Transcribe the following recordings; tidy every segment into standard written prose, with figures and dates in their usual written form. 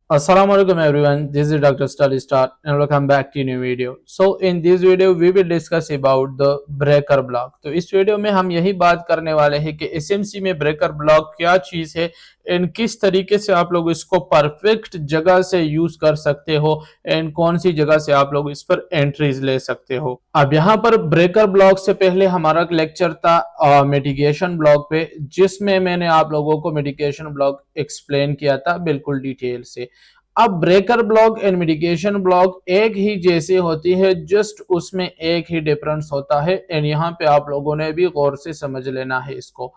Assalamualaikum everyone, this is Dr. Study Start and welcome back to new video. So in this video we will discuss about the breaker block. तो इस video में हम यही बात करने वाले हैं कि एसएमसी में ब्रेकर ब्लॉक क्या चीज है एंड किस तरीके से आप लोग इसको परफेक्ट जगह से यूज कर सकते हो एंड कौन सी जगह से आप लोग इस पर एंट्रीज ले सकते हो। अब यहाँ पर ब्रेकर ब्लॉक से पहले हमारा लेक्चर था मिटिगेशन ब्लॉक पे, जिसमें मैंने आप लोगों को मिटिगेशन ब्लॉक एक्सप्लेन किया था बिल्कुल डिटेल से। अब breaker block and mitigation block एक ही जैसे होती है, जस्ट उसमें एक ही डिफरेंस होता है एंड यहाँ पे आप लोगों ने भी गौर से समझ लेना है इसको।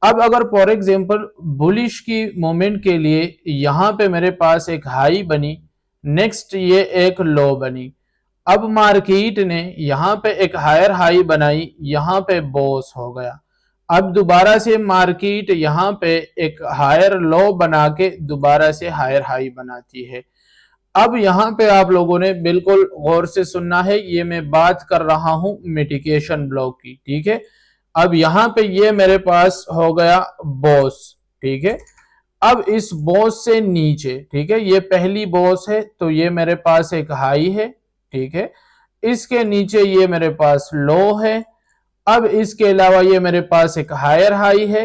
अब अगर फॉर एग्जांपल बुलिश की मूवमेंट के लिए यहाँ पे मेरे पास एक हाई बनी, नेक्स्ट ये एक लो बनी। अब मार्केट ने यहाँ पे एक हायर हाई बनाई, यहाँ पे बॉस हो गया। अब दोबारा से मार्केट यहाँ पे एक हायर लो बना के दोबारा से हायर हाई बनाती है। अब यहाँ पे आप लोगों ने बिल्कुल गौर से सुनना है, ये मैं बात कर रहा हूं मिटिगेशन ब्लॉक की, ठीक है। अब यहाँ पे ये मेरे पास हो गया बॉस, ठीक है। अब इस बॉस से नीचे, ठीक है, ये पहली बॉस है तो ये मेरे पास एक हाई है, ठीक है। इसके नीचे ये मेरे पास लो है। अब इसके अलावा ये मेरे पास एक हायर हाई है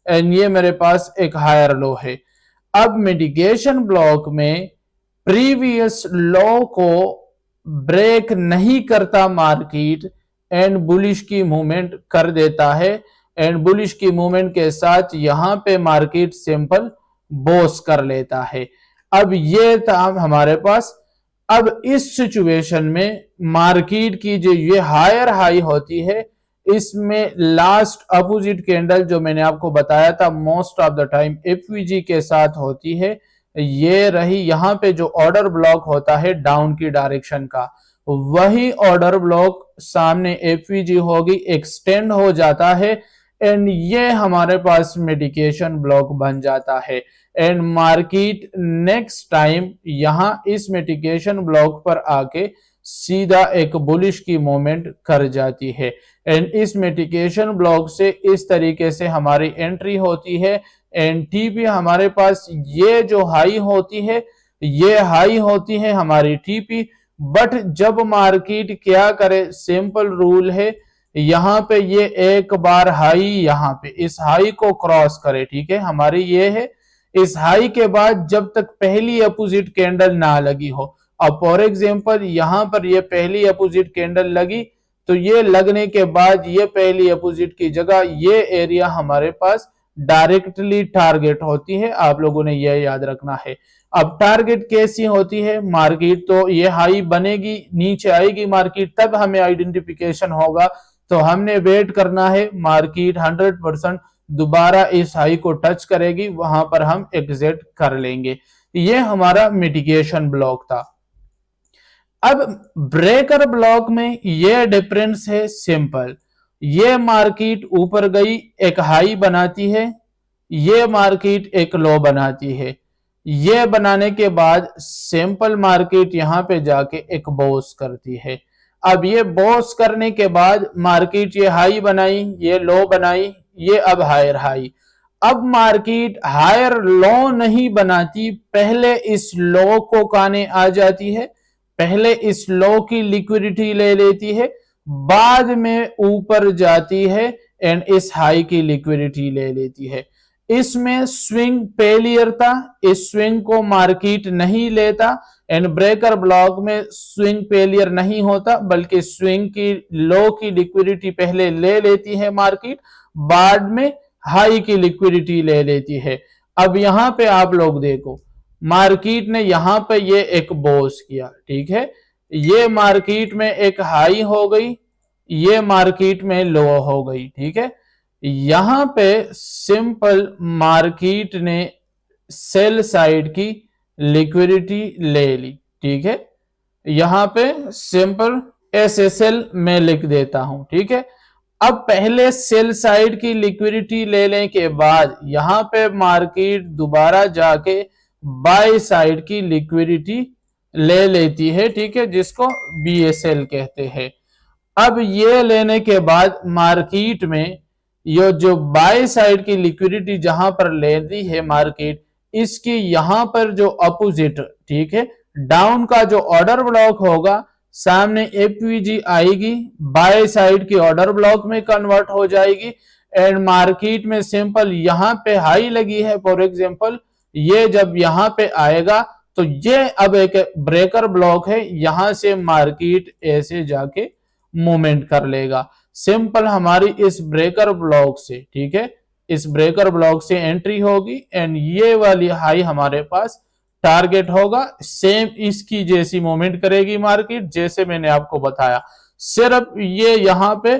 एंड ये मेरे पास एक हायर लो है। अब मिटिगेशन ब्लॉक में प्रीवियस लो को ब्रेक नहीं करता मार्केट एंड बुलिश की मूवमेंट कर देता है एंड बुलिश की मूवमेंट के साथ यहां पे मार्केट सिंपल बॉस कर लेता है। अब ये था हमारे पास। अब इस सिचुएशन में मार्केट की जो ये हायर हाई होती है, इसमें लास्ट अपोजिट कैंडल जो मैंने आपको बताया था most of the time FVG के साथ होती है, ये रही। यहाँ पे जो ऑर्डर ब्लॉक होता है डाउन की डायरेक्शन का, वही ऑर्डर ब्लॉक सामने एफवीजी होगी, एक्सटेंड हो जाता है एंड ये हमारे पास मिटिगेशन ब्लॉक बन जाता है एंड मार्केट नेक्स्ट टाइम यहां इस मिटिगेशन ब्लॉक पर आके सीधा एक बुलिश की मूवमेंट कर जाती है एंड इस मिटिगेशन ब्लॉक से इस तरीके से हमारी एंट्री होती है एंड टीपी हमारे पास ये जो हाई होती है, ये हाई होती है हमारी टीपी। बट जब मार्केट क्या करे, सिंपल रूल है, यहाँ पे ये एक बार हाई यहाँ पे इस हाई को क्रॉस करे, ठीक है, हमारी ये है। इस हाई के बाद जब तक पहली अपोजिट कैंडल ना लगी हो, अब फॉर एग्जांपल यहाँ पर ये पहली अपोजिट कैंडल लगी तो ये लगने के बाद ये पहली अपोजिट की जगह ये एरिया हमारे पास डायरेक्टली टारगेट होती है। आप लोगों ने यह याद रखना है। अब टारगेट कैसी होती है, मार्केट तो ये हाई बनेगी, नीचे आएगी मार्केट, तब हमें आइडेंटिफिकेशन होगा। तो हमने वेट करना है, मार्केट 100% दोबारा इस हाई को टच करेगी, वहां पर हम एग्जिट कर लेंगे। ये हमारा मिटिगेशन ब्लॉक था। अब ब्रेकर ब्लॉक में ये डिफरेंस है सिंपल। ये मार्केट ऊपर गई एक हाई बनाती है, ये मार्केट एक लो बनाती है, ये बनाने के बाद सिंपल मार्केट यहां पे जाके एक बॉस करती है। अब ये बॉस करने के बाद मार्केट ये हाई बनाई, ये लो बनाई, ये अब हायर हाई। अब मार्केट हायर लो नहीं बनाती, पहले इस लो को काने आ जाती है, पहले इस लो की लिक्विडिटी ले लेती है, बाद में ऊपर जाती है एंड इस हाई की लिक्विडिटी ले लेती है। इसमें स्विंग फेलियर था, इस स्विंग को मार्केट नहीं लेता एंड ब्रेकर ब्लॉक में स्विंग फेलियर नहीं होता, बल्कि स्विंग की लो की लिक्विडिटी पहले ले लेती है मार्केट, बाद में हाई की लिक्विडिटी ले लेती है। अब यहां पे आप लोग देखो, मार्केट ने यहां पे ये एक बॉस किया, ठीक है, ये मार्केट में एक हाई हो गई, ये मार्केट में लो हो गई, ठीक है। यहां पे सिंपल मार्केट ने सेल साइड की लिक्विडिटी ले ली, ठीक है। यहां पे सिंपल एसएसएल में लिख देता हूं, ठीक है। अब पहले सेल साइड की लिक्विडिटी ले लेने के बाद यहां पे मार्केट दोबारा जाके बाय साइड की लिक्विडिटी ले लेती है, ठीक है, जिसको बीएसएल कहते हैं। अब ये लेने के बाद मार्केट में ये जो बाय साइड की लिक्विडिटी जहां पर लेती है मार्केट, इसकी यहां पर जो अपोजिट, ठीक है, डाउन का जो ऑर्डर ब्लॉक होगा, सामने एपीजी आएगी, बाय साइड की ऑर्डर ब्लॉक में कन्वर्ट हो जाएगी। एंड मार्केट में सिंपल यहां पे हाई लगी है फॉर एग्जांपल, ये जब यहां पे आएगा तो ये अब एक ब्रेकर ब्लॉक है, यहां से मार्केट ऐसे जाके मूवमेंट कर लेगा। सिंपल हमारी इस ब्रेकर ब्लॉक से, ठीक है, इस ब्रेकर ब्लॉक से एंट्री होगी एंड ये वाली हाई हमारे पास टारगेट होगा। सेम इसकी जैसी मूवमेंट करेगी मार्केट, जैसे मैंने आपको बताया, सिर्फ ये यहां पे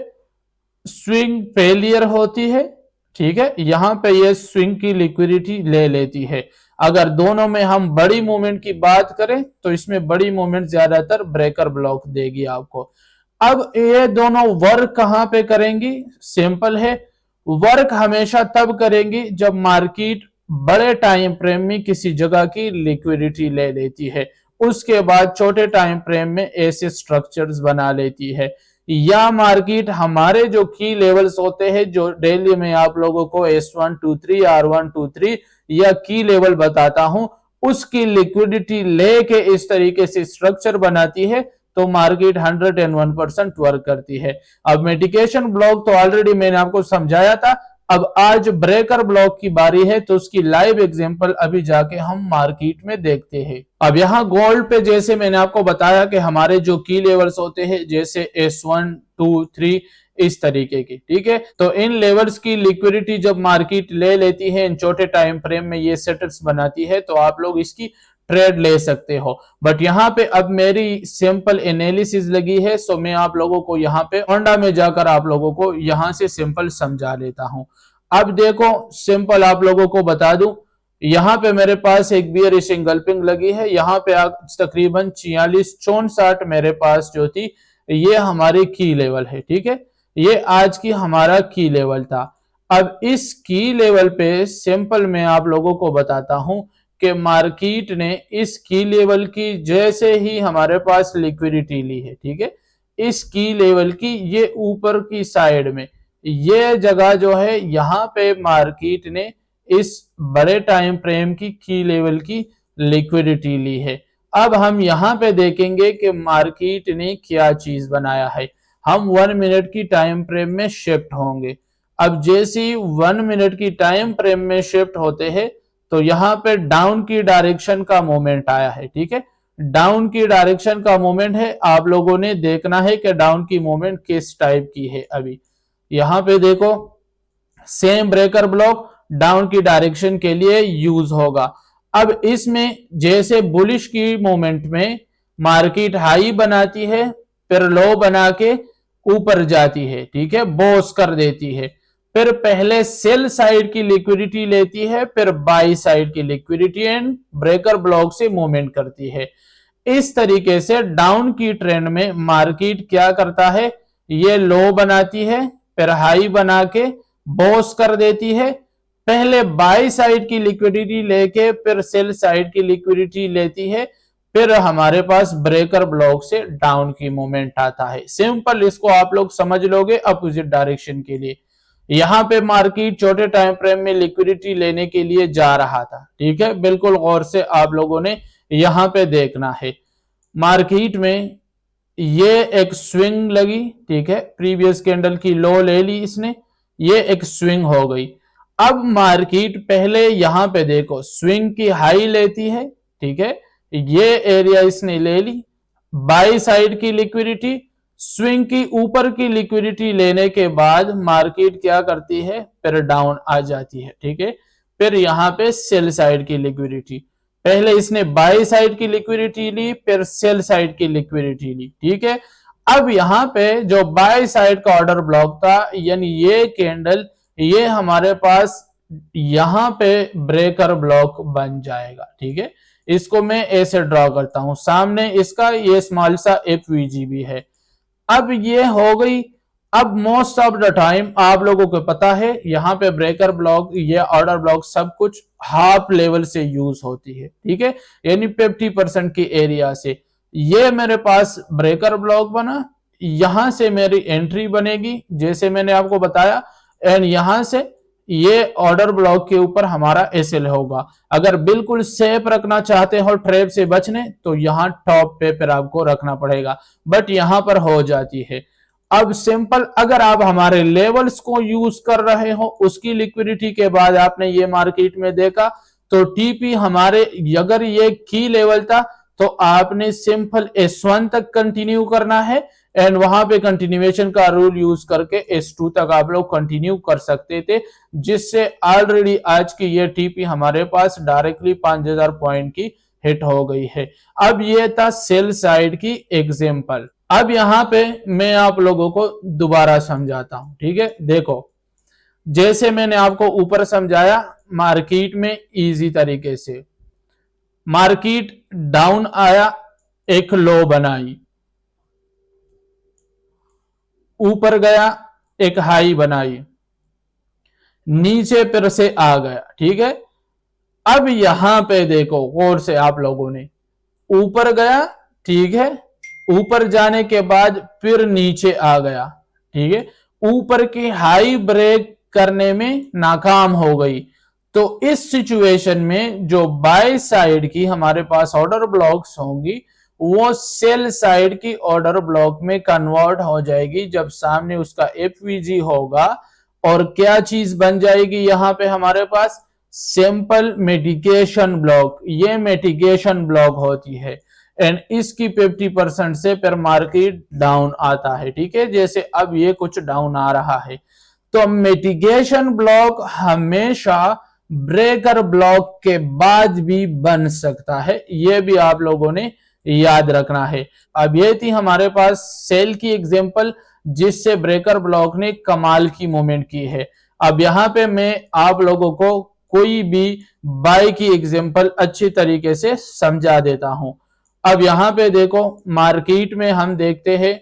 स्विंग फेलियर होती है, ठीक है, यहां पे ये स्विंग की लिक्विडिटी ले लेती है। अगर दोनों में हम बड़ी मूवमेंट की बात करें तो इसमें बड़ी मूवमेंट ज्यादातर ब्रेकर ब्लॉक देगी आपको। अब ये दोनों वर्क कहां पे करेंगी? सिंपल है, वर्क हमेशा तब करेंगी जब मार्केट बड़े टाइम फ्रेम में किसी जगह की लिक्विडिटी ले लेती है, उसके बाद छोटे टाइम फ्रेम में ऐसे स्ट्रक्चर्स बना लेती है, या मार्केट हमारे जो की लेवल्स होते हैं, जो डेली में आप लोगों को S123 R123 या की लेवल बताता हूं, उसकी लिक्विडिटी लेके इस तरीके से स्ट्रक्चर बनाती है, तो मार्केट 101% वर्क करती है। अब मेडिकेशन ब्लॉक तो ऑलरेडी मैंने आपको समझाया था, अब आज ब्रेकर ब्लॉक की बारी है, तो उसकी लाइव एग्जांपल अभी जाके हम मार्केट में देखते हैं। अब यहां गोल्ड पे जैसे मैंने आपको बताया कि हमारे जो की लेवल्स होते हैं, जैसे S1 2 3 इस तरीके की, ठीक है, तो इन लेवल्स की लिक्विडिटी जब मार्केट ले लेती है, इन छोटे टाइम फ्रेम में ये सेटल्स बनाती है, तो आप लोग इसकी ट्रेड ले सकते हो। बट यहाँ पे अब मेरी सिंपल एनालिसिस लगी है, सो मैं आप लोगों को यहाँ पे होंडा में जाकर आप लोगों को यहाँ से सिंपल समझा लेता हूं। अब देखो, सिंपल आप लोगों को बता दूं, यहाँ पे मेरे पास एक बियरिश इंगल्फिंग लगी है, यहाँ पे तकरीबन 46-64 मेरे पास जो थी, ये हमारी की लेवल है, ठीक है, ये आज की हमारा की लेवल था। अब इस की लेवल पे सिंपल मैं आप लोगों को बताता हूं कि मार्केट ने इस की लेवल की जैसे ही हमारे पास लिक्विडिटी ली है, ठीक है, इस की लेवल की ये ऊपर की साइड में ये जगह जो है, यहां पे मार्केट ने इस बड़े टाइम फ्रेम की लेवल की लिक्विडिटी ली है। अब हम यहां पे देखेंगे कि मार्केट ने क्या चीज बनाया है। हम 1 मिनट की टाइम फ्रेम में शिफ्ट होंगे। अब जैसे ही 1 मिनट की टाइम फ्रेम में शिफ्ट होते हैं, तो यहां पे डाउन की डायरेक्शन का मोमेंट आया है, ठीक है, डाउन की डायरेक्शन का मोमेंट है। आप लोगों ने देखना है कि डाउन की मोमेंट किस टाइप की है। अभी यहां पे देखो, सेम ब्रेकर ब्लॉक डाउन की डायरेक्शन के लिए यूज होगा। अब इसमें जैसे बुलिश की मोमेंट में मार्केट हाई बनाती है, फिर लो बना के ऊपर जाती है, ठीक है, बोस कर देती है, फिर पहले सेल साइड की लिक्विडिटी लेती है, फिर बाई साइड की लिक्विडिटी एंड ब्रेकर ब्लॉक से मूवमेंट करती है। इस तरीके से डाउन की ट्रेंड में मार्केट क्या करता है, ये लो बनाती है, फिर हाई बना के बॉस कर देती है, पहले बाई साइड की लिक्विडिटी लेके फिर सेल साइड की लिक्विडिटी लेती है, फिर हमारे पास ब्रेकर ब्लॉक से डाउन की मूवमेंट आता है। सिंपल इसको आप लोग समझ लोगे अपोजिट डायरेक्शन के लिए। यहां पे मार्केट छोटे टाइम फ्रेम में लिक्विडिटी लेने के लिए जा रहा था, ठीक है, बिल्कुल गौर से आप लोगों ने यहां पे देखना है। मार्केट में ये एक स्विंग लगी, ठीक है, प्रीवियस कैंडल की लो ले ली इसने, ये एक स्विंग हो गई। अब मार्केट पहले यहां पे देखो स्विंग की हाई लेती है, ठीक है, ये एरिया इसने ले ली, बाई साइड की लिक्विडिटी, स्विंग की ऊपर की लिक्विडिटी लेने के बाद मार्केट क्या करती है, फिर डाउन आ जाती है, ठीक है, फिर यहां पे सेल साइड की लिक्विडिटी, पहले इसने बाई साइड की लिक्विडिटी ली, फिर सेल साइड की लिक्विडिटी ली, ठीक है। अब यहां पे जो बाई साइड का ऑर्डर ब्लॉक था, यानी ये कैंडल, ये हमारे पास यहां पे ब्रेकर ब्लॉक बन जाएगा, ठीक है, इसको मैं ऐसे ड्रॉ करता हूं, सामने इसका ये स्मॉल सा एफवीजी भी है। अब ये हो गई। अब मोस्ट ऑफ द टाइम आप लोगों को पता है यहां पे ब्रेकर ब्लॉक, ये ऑर्डर ब्लॉक सब कुछ हाफ लेवल से यूज होती है, ठीक है, यानी 50% की एरिया से। ये मेरे पास ब्रेकर ब्लॉक बना, यहां से मेरी एंट्री बनेगी जैसे मैंने आपको बताया, एंड यहां से ये ऑर्डर ब्लॉक के ऊपर हमारा एसएल होगा। अगर बिल्कुल सेफ रखना चाहते हो ट्रैप से बचने तो यहाँ टॉप पे फिर आपको रखना पड़ेगा, बट यहाँ पर हो जाती है। अब सिंपल, अगर आप हमारे लेवल्स को यूज कर रहे हो, उसकी लिक्विडिटी के बाद आपने ये मार्केट में देखा तो टीपी हमारे, अगर ये की लेवल था तो आपने सिंपल S1 तक कंटिन्यू करना है एंड वहां पे कंटिन्यूएशन का रूल यूज करके S2 तक आप लोग कंटिन्यू कर सकते थे, जिससे ऑलरेडी आज की ये टीपी हमारे पास डायरेक्टली 5000 पॉइंट की हिट हो गई है। अब ये था सेल साइड की एग्जांपल। अब यहां पे मैं आप लोगों को दोबारा समझाता हूं, ठीक है। देखो, जैसे मैंने आपको ऊपर समझाया मार्केट में इजी तरीके से, मार्केट डाउन आया, एक लो बनाई, ऊपर गया, एक हाई बनाई, नीचे फिर से आ गया, ठीक है। अब यहां पे देखो गौर से, आप लोगों ने ऊपर गया, ठीक है, ऊपर जाने के बाद फिर नीचे आ गया, ठीक है, ऊपर की हाई ब्रेक करने में नाकाम हो गई। तो इस सिचुएशन में जो बाय साइड की हमारे पास ऑर्डर ब्लॉक्स होंगी वो सेल साइड की ऑर्डर ब्लॉक में कन्वर्ट हो जाएगी जब सामने उसका एफवीजी होगा। और क्या चीज बन जाएगी यहां पे हमारे पास, सिंपल मिटिगेशन ब्लॉक। ये मिटिगेशन ब्लॉक होती है एंड इसकी 50% से फिर मार्केट डाउन आता है, ठीक है। जैसे अब ये कुछ डाउन आ रहा है, तो मिटिगेशन ब्लॉक हमेशा ब्रेकर ब्लॉक के बाद भी बन सकता है, ये भी आप लोगों ने याद रखना है। अब ये थी हमारे पास सेल की एग्जांपल जिससे ब्रेकर ब्लॉक ने कमाल की मूवमेंट की है। अब यहां पे मैं आप लोगों को कोई भी बाय की एग्जांपल अच्छी तरीके से समझा देता हूं। अब यहां पे देखो, मार्केट में हम देखते हैं,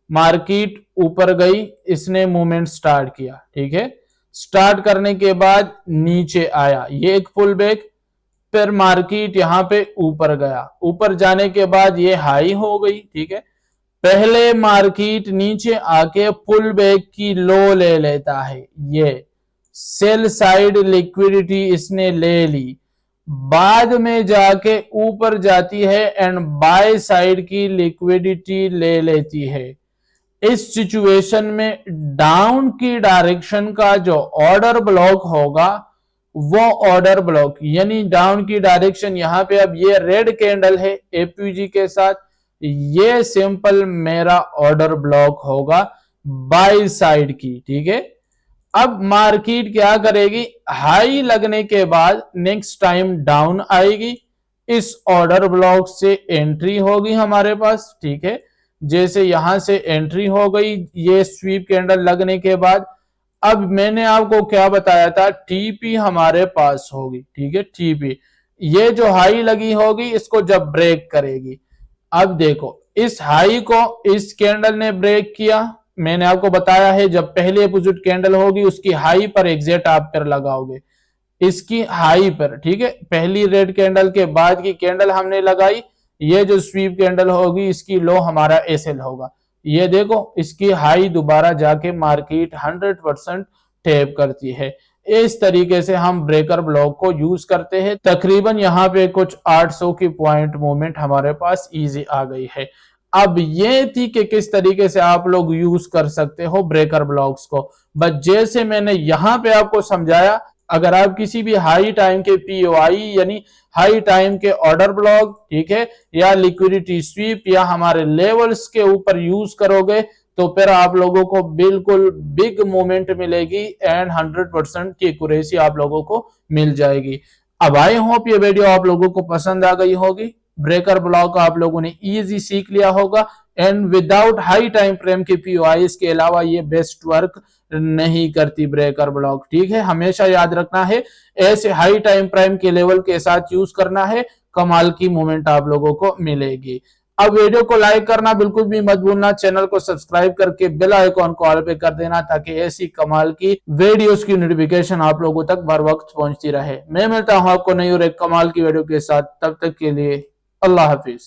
मार्केट ऊपर गई, इसने मूवमेंट स्टार्ट किया, ठीक है। स्टार्ट करने के बाद नीचे आया, ये एक पुल बैक, फिर मार्केट यहां पे ऊपर गया, ऊपर जाने के बाद ये हाई हो गई, ठीक है। पहले मार्केट नीचे आके पुल बैक की लो ले लेता है, ये सेल साइड लिक्विडिटी इसने ले ली, बाद में जाके ऊपर जाती है एंड बाय साइड की लिक्विडिटी ले लेती है। इस सिचुएशन में डाउन की डायरेक्शन का जो ऑर्डर ब्लॉक होगा वो ऑर्डर ब्लॉक, यानी डाउन की डायरेक्शन यहां पे, अब ये रेड कैंडल है एपीजी के साथ, ये सिंपल मेरा ऑर्डर ब्लॉक होगा बाय साइड की, ठीक है। अब मार्केट क्या करेगी, हाई लगने के बाद नेक्स्ट टाइम डाउन आएगी, इस ऑर्डर ब्लॉक से एंट्री होगी हमारे पास, ठीक है। जैसे यहां से एंट्री हो गई ये स्वीप कैंडल लगने के बाद, अब मैंने आपको क्या बताया था, टीपी हमारे पास होगी, ठीक है। टीपी ये जो हाई लगी होगी इसको जब ब्रेक करेगी, अब देखो इस हाई को इस कैंडल ने ब्रेक किया, मैंने आपको बताया है जब पहली अपोजिट कैंडल होगी उसकी हाई पर एग्जिट आप पर लगाओगे, इसकी हाई पर, ठीक है। पहली रेड कैंडल के बाद की कैंडल हमने लगाई, ये जो स्वीप कैंडल होगी इसकी लो हमारा एसएल होगा। ये देखो इसकी हाई दोबारा जाके मार्केट 100% टैप करती है। इस तरीके से हम ब्रेकर ब्लॉक को यूज करते हैं। तकरीबन यहाँ पे कुछ 800 की पॉइंट मूवमेंट हमारे पास इजी आ गई है। अब ये थी कि किस तरीके से आप लोग यूज कर सकते हो ब्रेकर ब्लॉक्स को, बट जैसे मैंने यहां पे आपको समझाया, अगर आप किसी भी हाई टाइम के पीओआई यानी हाई टाइम के ऑर्डर ब्लॉक, ठीक है, या लिक्विडिटी स्वीप या हमारे लेवल्स के ऊपर यूज करोगे तो फिर आप लोगों को बिल्कुल बिग मूवमेंट मिलेगी एंड 100% की एक्यूरेसी आप लोगों को मिल जाएगी। अब आई होप ये वीडियो आप लोगों को पसंद आ गई होगी, ब्रेकर ब्लॉक आप लोगों ने इजी सीख लिया होगा and without high time frame के पीओआईस के अलावा ये बेस्ट वर्क नहीं करती ब्रेकर ब्लॉक, ठीक है। हमेशा याद रखना है ऐसे हाई टाइम प्राइम के लेवल के साथ यूज करना है, कमाल की मूवमेंट आप लोगों को मिलेगी। अब वीडियो को लाइक करना बिल्कुल भी मत भूलना, चैनल को सब्सक्राइब करके बेल आइकॉन को ऑल पे कर देना ताकि ऐसी कमाल की वीडियोस की नोटिफिकेशन आप लोगों तक बर वक्त पहुंचती रहे। मैं मिलता हूं आपको नई और एक कमाल की वीडियो के साथ, तब तक के लिए अल्लाह हाफिज।